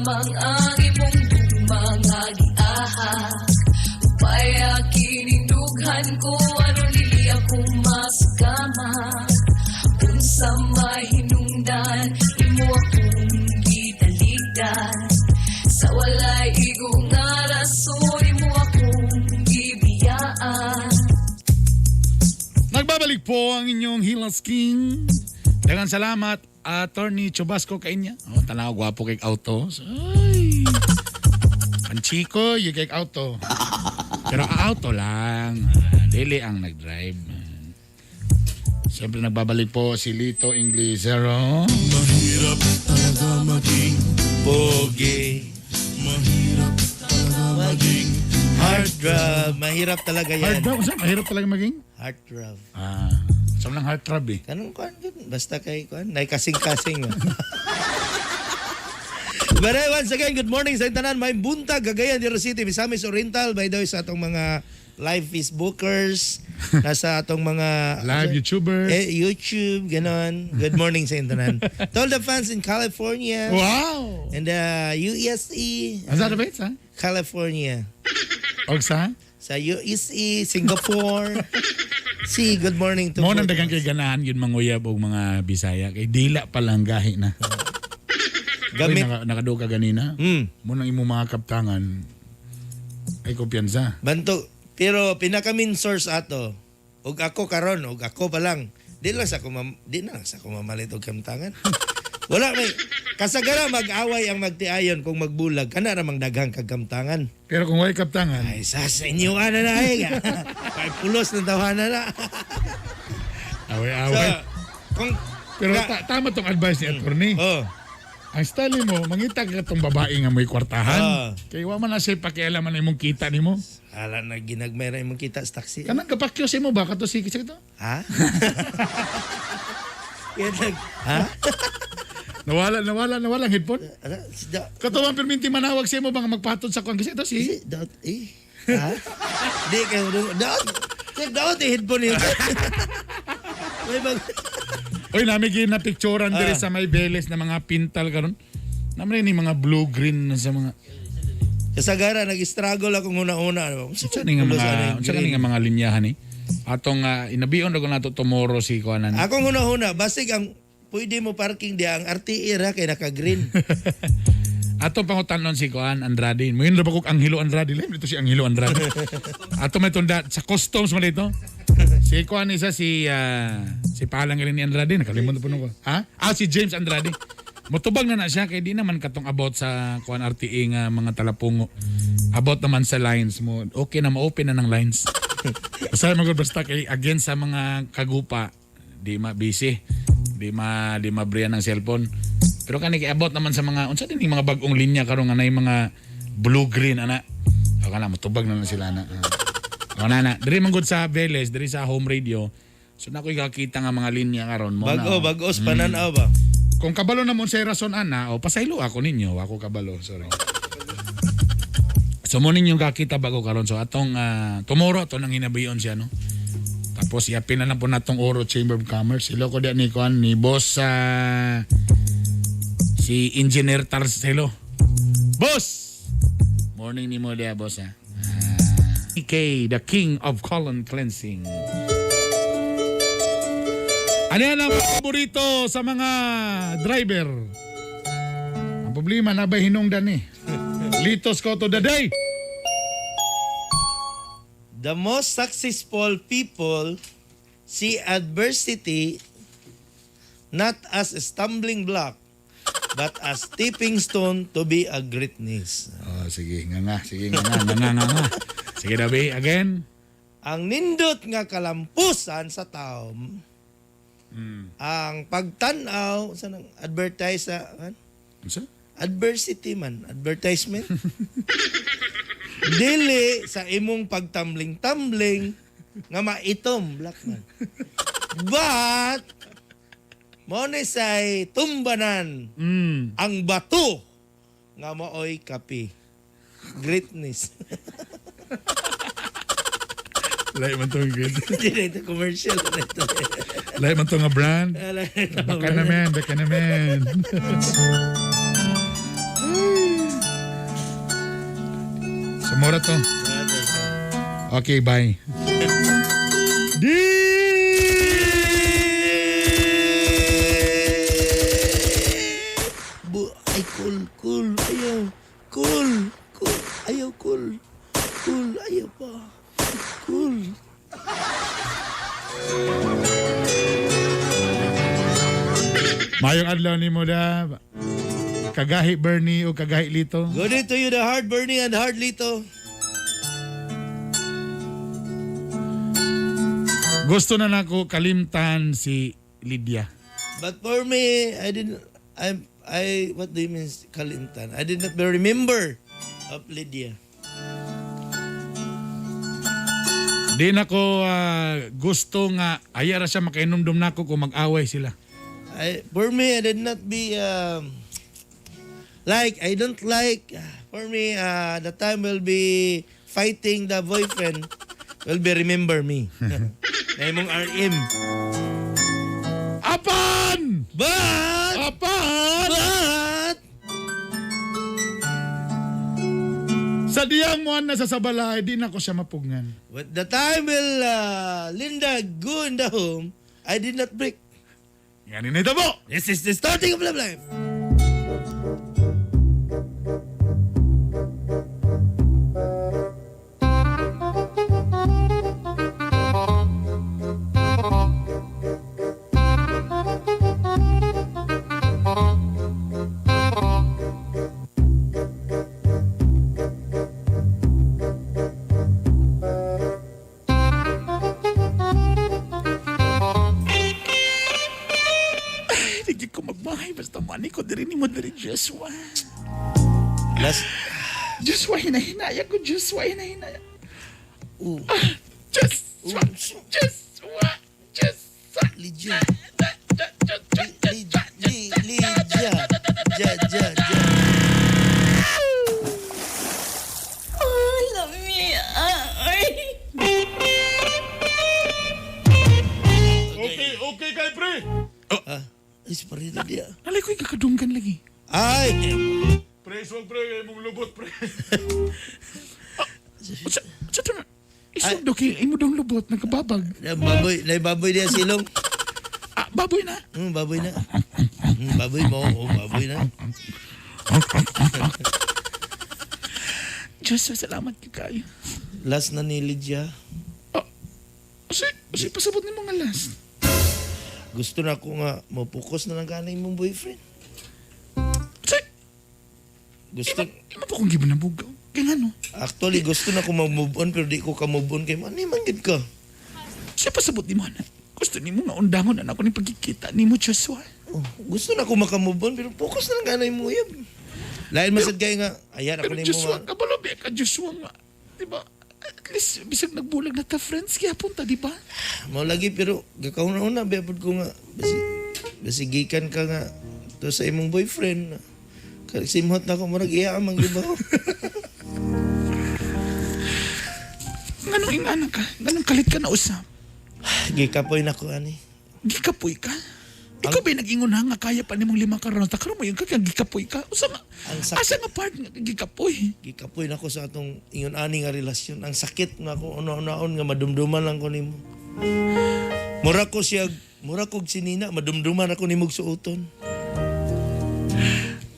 lamang ang imong mga giahak. Upaya kinindughan ko ano nili ako masgamak. Unsa may hinungdan imo akong gitaligdan. Sa walay igo nga rason imo akong gibiyaan. Nagbabalik po ang inyong Hilas King. Daghang salamat, Attorney Chubasco kainya. Oh, tanaw gwapo kay auto. Ay. Ang chiko, yung kay auto. Pero auto lang. Dili ang nag-drive. Siyempre nagbabalik po si Lito Inglesero. Mahirap talaga maging Pogi. Mahirap talaga maging Heartthrob. Mahirap talaga yan. Hard drive? Saan? Mahirap talaga maging? Heartthrob. Saan lang heart throb eh. Kanong kuan yun? Basta kay kuan. Nay kasing-kasing. But once again, good morning sa tanan. May buntag, Cagayan de Oro City, Misamis Oriental. By the way, sa atong mga live Facebookers, nasa atong mga Live YouTuber. YouTube, ganon. Good morning sa tanan. To all the fans in California Wow! and USA, Ang sa bait sa? California. Og sa? Sa USA, Singapore. Good morning to Mo nang both. daghang kay ganahan yun manguyab og mga Bisaya kay dila pa lang gahi na. Gamit. Nakaduga ganina. Mo nang imong mga kaptangan ay kumpiyansa. Banto. Pero pinaka-main source ato, og ako karon, og ako pa lang, di na sa ko mamalit og kamtangan. Wala may kasagara mag-away ang magtiayon kung magbulag kana ra mang daghang kagkamtangan. Pero kung way kaptangan, Ay sa inyo ana na ay. Kay pulos ng tawanan na. away-away. Kung Pero tama tong advice ni attorney. oh, Ang style mo, mangita ka tong babae nga may kwartahan. Ah. Kay wa man na siya pakialaman imong kita nimo. ala na ginagmay ra imong kita sa taxi. Kanang kapakyos mo ba kato sige ito? Ha? Yan lang. Ha? Nawala ang headphone. Ano? Katuwang perminti manawag siya mo bang magpatod sa kwan kasi ito si. Daot ha? Di kayo daot headphone yun. May bag. Oy, nami na picturean dire sa may Beles na mga pintal karon. Naman ni mga blue green sa mga Kasagara nag-struggle ako una-una. unsa ni nga mga linyahan ni. Atong inabion ko nato tomorrow si kuanan. Akong una-una basig ang pwede mo parking di ang RTE ra kay naka-green. Ato pangutanon si Kuan Andrade. Mo yun ko Angelo Andrade. Lain dito si Angelo Andrade. Ato may tunda sa customs mo dito. Si Kuan isa si Palang rin ni Andrade. Nakalimutan po ko. Ha? Si James Andrade. Motubag na siya kay di naman katong about sa Kuan RTE nga mga talapungo. About naman sa lines mo. Okay na ma-open na ng lines. Basta basta kay against sa mga kagupa di ma-busy. Di mabriyan ng cellphone. Pero kani kiabot naman sa mga unsa din mga bag-ong linya karon nga nay mga blue green ana. O kana matubag na lang sila na. Na. Diri man gud sa Veles, diri sa home radio. So na ko kakita nga mga linya karon mo na. Bagos pananaw ba? Kung kabalo na mo sa rason ana, o pasaylo ako ninyo, ako kabalo, sorry. So mo ninyo kakita bago karon so atong tomorrow to nang hinabiyon siya no. Tapos iapin na lang po natong Oro Chamber of Commerce. Hello ko diyan ni Kuan ni boss si Engineer Tarcelo. Boss! Morning ni mo dia boss ha. EK, the King of Colon Cleansing. Ano yan ang paborito sa mga driver? Ang problema na ba hinungdan eh? Litos ko to the day. The most successful people see adversity not as a stumbling block but as stepping stone to be a greatness. Oh, sige nga. Sige Dabi, again. Ang nindot nga kalampusan sa tao, ang pagtanaw sa nang advertise sa adversity man, advertisement. Dili sa imong pagtambling-tambling nga maitom, black man. But mo ni say tumbanan ang bato nga maoy kape. Greatness. Lahi man to good. Dili ito commercial na ito. Lahi man to nga brand. Baka naman. Mura to. Okay, bye. Ay, cool. Ayaw. Cool. Ayaw, cool. Cool. Ayaw pa. Cool. Mayong adlaw ni mo da. Kagahi Bernie o kagahi Lito. Good day to you, the hard Bernie and hard Lito. Gusto na nako kalimtan si Lydia. But for me, what do you mean kalimtan? I did not remember of Lydia. Di na ko gusto nga ayara siya makainomdom nako kung mag-away sila. For me, I did not be I don't like. For me, the time will be fighting the boyfriend will be remember me. Na imong RM. Apan! But Sa diyang mo na sa sabalay, di na ko siya mapugngan. But the time will Linda go in the home, I did not break. Yan inita mo! This is the starting of love life. Hindi ko magbahay, basta mani ko diri ni mo diri Joshua. Last Joshua, hinahinaya ko, Joshua, hinahinaya. ooh, Joshua, Joshua. Lydia. Lydia. Ja. I love me. Okay kay pre. Is parito dia. Alay ko ikakadunggan lagi. Ay. Pre, swag pre, mong lubot pre. Sa to na, isog do kay imo dong lubot, nagkababag. Baboy dia silong. Baboy na. Baboy na. Baboy mo, baboy na. Diyos, salamat kayo. Last na ni Lydia. Kasi pasabot ni mga last. Gusto na ko nga mapokus na lang kanay mong boyfriend. Gusto Ima pa kong giban na bugaw. Kaya nga no. Actually gusto na ko mag-move on pero di ko ka move on kay man manggid ka. Siya pasabot ni mo na. Gusto ni mo nga undangon na ako ni pagkikita ni mo, Joshua. Oh, gusto na ko maka-move on pero focus na lang kanay mo yun. Lain masad kay nga ayan ako Pero ni mo Joshua, nga. kabalabi ka, Joshua nga. Diba? At least, bisag nagbulag na ta friends, kaya punta, diba? Mao lagi pero gakauna-una biapod ko nga basi gikan ka nga to sa imong boyfriend. Simhot na ko murag iya amang iba. Nganong ingana ka? Nganong kalit ka na usap? Gikapoy na ko ani. Gikapoy ka? Ikaw ba nag-ingon ha nga kaya pa nimong 5 karon? Takaro mo yung kaya gikapoy ka? Usa nga, Ang sakit. asa nga part nga gikapoy? Gikapoy na ko sa atong ingon ani nga relasyon. Ang sakit nga ako una-unaon nga madumduman lang ko nimo. Mura ko sinina, madumduman ako nimog suoton.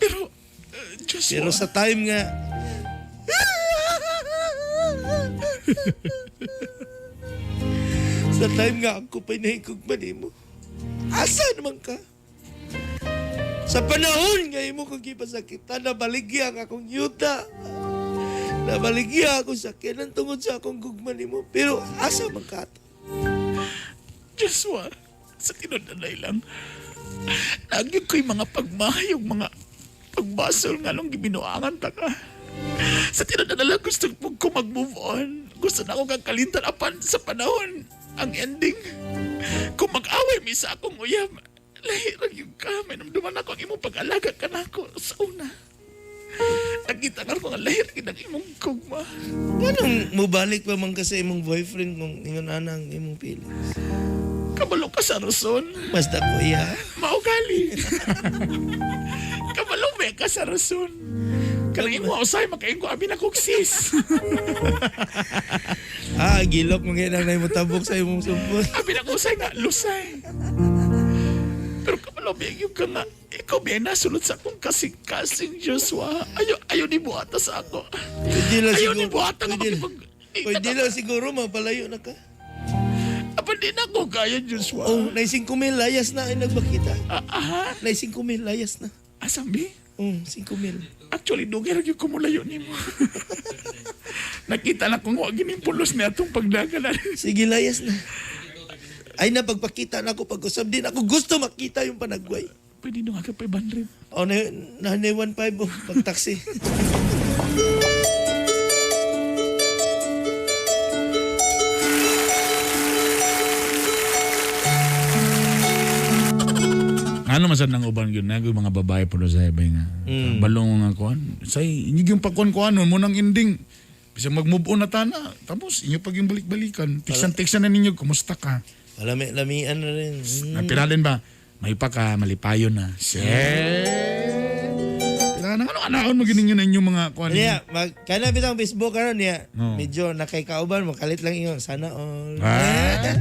Pero, Joshua, Pero sa time nga sa time nga ako pinahigog man nimo. Asa naman ka? Sa panahon nga imo kong gipasakitan, nabaligya ang akong yuta. Nabaligya ako sa kinan tungod sa akong gugma nimo. Pero asa man ka to? Joshua, sa tinundanay lang, nagyog ko'y mga pagmahayog, mga pagbasol nga nung gibinuangan ta ka. Sa tinundanay lang, gusto ko mag-move on. Gusto na akong kakalintan apan sa panahon. Ang ending, kung mag-away mi sa akong uyab, lahirang yung ka, may namduman ako ang imong pag-alaga ka na ako sa una. Nakita nga ko ang lahirang ang imong kugma. Anong mubalik pa man ka sa imong boyfriend kung ingon ana ang imong feelings? Kabalo ka sa rason. Mas dako iya. Maugali. Kabalo ka sa rason. Kanang imo usay makaingo abi na kog sis. Gilok mo ngayon na mo tabok sa imong sumpot. Abi na ko usay nga lusay. Pero kamalobig yung ka nga, ikaw may nasulod sa akong kasing-kasing Joshua. Ayaw ni buhata sa ako. Pwede lang Ayaw siguro. ni buhata nga Pwede, makipag... pwede lang siguro mapalayo na ka. Apa di na ko kaya Joshua. Oh, na 5,000 layas na ay nagbakita. Aha. Na 5,000 layas na. Asambi? 5,000. Actually, dugay rin yung kumulayo ni mo. Nakita na kung wag pulos na itong pagdagalan. Sige, layas na. Ay, napagpakita na ako pag-usap din. Ako gusto makita yung panagway. Pwede nung aga 500. O, na 1.5 pag-taxi. Ano masad ng uban yun na mga babae po sa ibay nga. Balong nga kuan. Say, inyig yung pakuan-kuan mo nang ending. Bisang mag-move on na tana. Tapos, inyo pag yung balik-balikan. Tiksan-tiksan na ninyo, kumusta ka? Lamian na rin. Piralin ba? May pa ka, malipayon na. Piralin na, ano anaon mo gininyo na inyong mga kuan. Niya, kana bitang Facebook karon niya. Oo. Medyo nakaikauban mo kalit lang iyo. Sana all. Ah.